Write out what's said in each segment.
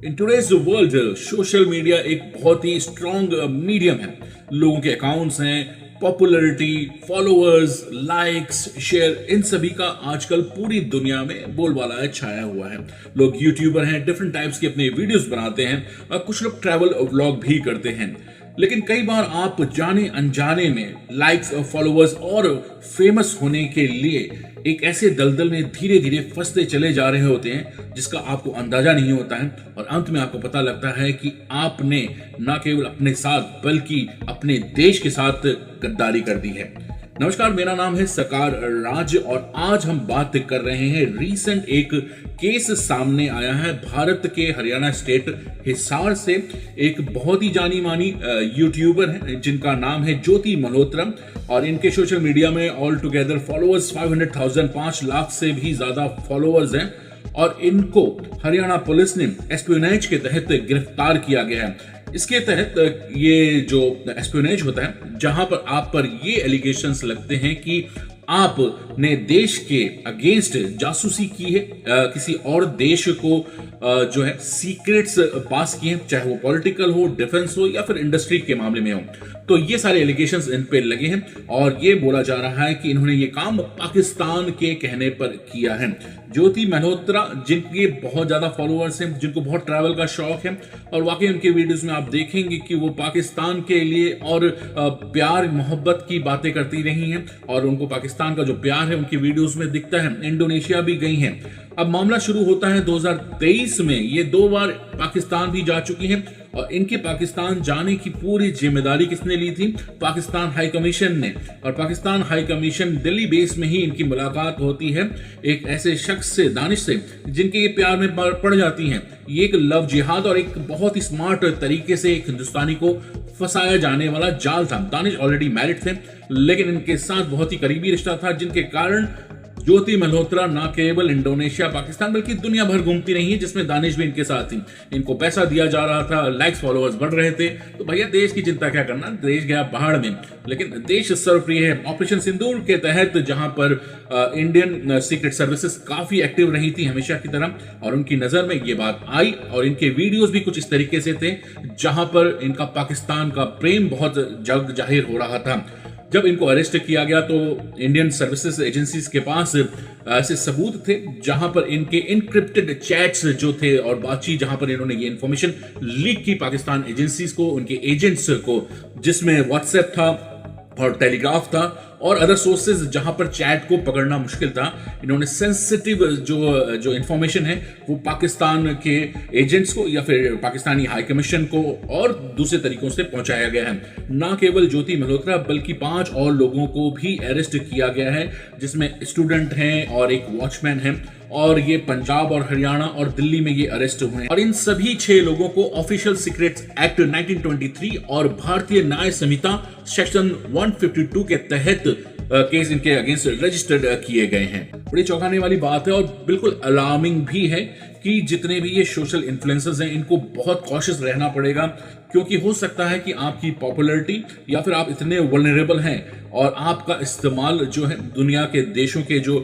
In today's world social media एक बहुत ही strong medium है। लोगों के अकाउंट्स हैं, पॉपुलैरिटी, फॉलोअर्स, लाइक्स, शेयर, इन सभी का आजकल पूरी दुनिया में बोलबाला छाया हुआ है। लोग यूट्यूबर हैं, डिफरेंट टाइप्स की अपने वीडियोस बनाते हैं और कुछ लोग ट्रैवल व्लॉग भी करते हैं। लेकिन कई बार आप जाने अनजाने में लाइक्स और फॉलोअर्स और फेमस होने के लिए एक ऐसे दलदल में धीरे धीरे फंसते चले जा रहे होते हैं जिसका आपको अंदाजा नहीं होता है और अंत में आपको पता लगता है कि आपने न केवल अपने साथ बल्कि अपने देश के साथ गद्दारी कर दी है। नमस्कार, मेरा नाम है सकार राज और आज हम बात कर रहे हैं रीसेंट एक केस सामने आया है भारत के हरियाणा स्टेट हिसार से। एक बहुत ही जानी मानी यूट्यूबर है जिनका नाम है ज्योति मल्होत्रा और इनके सोशल मीडिया में ऑल टुगेदर फॉलोअर्स 500,000 5 लाख से भी ज्यादा फॉलोअर्स हैं और इनको हरियाणा पुलिस ने एस्पियोनेज के तहत गिरफ्तार किया गया है। इसके तहत ये जो एस्पियोनेज होता है जहां पर आप पर ये एलिगेशंस लगते हैं कि आपने देश के अगेंस्ट जासूसी की है, किसी और देश को जो है सीक्रेट्स पास किए हैं, चाहे वो पॉलिटिकल हो, डिफेंस हो या फिर इंडस्ट्री के मामले में हो। तो ये सारे एलिगेशंस इन पे लगे हैं और ये बोला जा रहा है कि इन्होंने ये काम पाकिस्तान के कहने पर किया है। ज्योति मल्होत्रा जिनके बहुत ज्यादा फॉलोअर्स हैं, जिनको बहुत ट्रैवल का शौक है और वाकई उनके वीडियोस में आप देखेंगे कि वो पाकिस्तान के लिए और प्यार मोहब्बत की बातें करती रही हैं और उनको पाकिस्तान का जो प्यार है उनकी वीडियोस में दिखता है। इंडोनेशिया भी गई हैं। अब मामला शुरू होता है 2023 में। ये 2 बार पाकिस्तान भी जा चुकी हैं और इनके पाकिस्तान जाने की पूरी जिम्मेदारी किसने ली थी? पाकिस्तान हाई कमीशन ने। और Pakistan high commission Delhi base में ही इनकी मुलाकात होती है एक ऐसे शख्स से, दानिश से, जिनके ये प्यार में पड़ जाती हैं। ये एक लव जिहाद और एक बहुत ही स्मार्ट तरीके से एक हिंदुस्तानी को फंसाया जाने वाला जाल था। दानिश ऑलरेडी मैरिड थे लेकिन इनके साथ बहुत ही करीबी रिश्ता था जिनके कारण ज्योति मल्होत्रा न केवल इंडोनेशिया, पाकिस्तान बल्कि दुनिया भर घूमती रही है, जिसमें दानिश भी इनके साथ थी। इनको पैसा दिया जा रहा था, लाइक्स फॉलोअर्स बढ़ रहे थे, तो भैया देश की चिंता क्या करना, देश गया पहाड़ में। लेकिन देश सर्वप्रिय है। ऑपरेशन सिंदूर के तहत जहां पर इंडियन सीक्रेट सर्विसेज काफी एक्टिव रही थी हमेशा की तरह और उनकी नजर में ये बात आई और इनके वीडियोस भी कुछ इस तरीके से थे जहां पर इनका पाकिस्तान का प्रेम बहुत जग जाहिर हो रहा था। जब इनको अरेस्ट किया गया तो इंडियन सर्विसेज एजेंसीज के पास ऐसे सबूत थे जहां पर इनके इनक्रिप्टेड चैट्स जो थे और बातचीत जहां पर इन्होंने ये इंफॉर्मेशन लीक की पाकिस्तान एजेंसीज को, उनके एजेंट्स को, जिसमें व्हाट्सएप था और टेलीग्राफ था और अदर सोर्सेज जहां पर चैट को पकड़ना मुश्किल था। इन्होंने सेंसिटिव जो इंफॉर्मेशन है वो पाकिस्तान के एजेंट्स को या फिर पाकिस्तानी हाई कमीशन को और दूसरे तरीकों से पहुंचाया गया है। ना केवल ज्योति मल्होत्रा बल्कि 5 और लोगों को भी अरेस्ट किया गया है जिसमें स्टूडेंट हैं और एक वॉचमैन है और ये पंजाब और हरियाणा और दिल्ली में ये अरेस्ट हुए हैं। और इन सभी 6 लोगों को ऑफिशियल सीक्रेट्स एक्ट 1923 और भारतीय न्याय संहिता सेक्शन 152 के तहत केस इनके अगेंस्ट रजिस्टर्ड किए गए हैं। बड़ी चौंकाने वाली बात है और बिल्कुल अलार्मिंग भी है कि जितने भी ये सोशल इन्फ्लुएंसर्स हैं इनको बहुत कॉशियस रहना पड़ेगा क्योंकि हो सकता है कि आपकी पॉपुलैरिटी या फिर आप इतने वल्नरेबल हैं और आपका इस्तेमाल जो है दुनिया के देशों के जो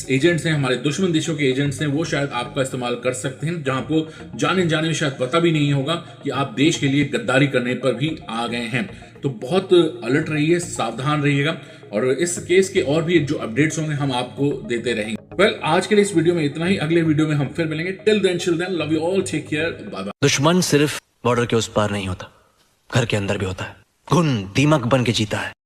एजेंट्स हैं, हमारे दुश्मन देशों के एजेंट्स हैं, वो शायद आपका इस्तेमाल कर सकते हैं जहां आपको जाने जाने में शायद पता भी नहीं होगा कि आप देश के लिए गद्दारी करने पर भी आ गए हैं। तो बहुत अलर्ट रहिए, सावधान रहिएगा और इस केस के और भी जो अपडेट्स होंगे हम आपको देते रहेंगे। वेल, आज के लिए इस वीडियो में इतना ही। अगले वीडियो में हम फिर मिलेंगे। Till then, love you all, take care, bye bye. दुश्मन सिर्फ बॉर्डर के उस पार नहीं होता, घर के अंदर भी होता है। खून दीमक बन के जीता है।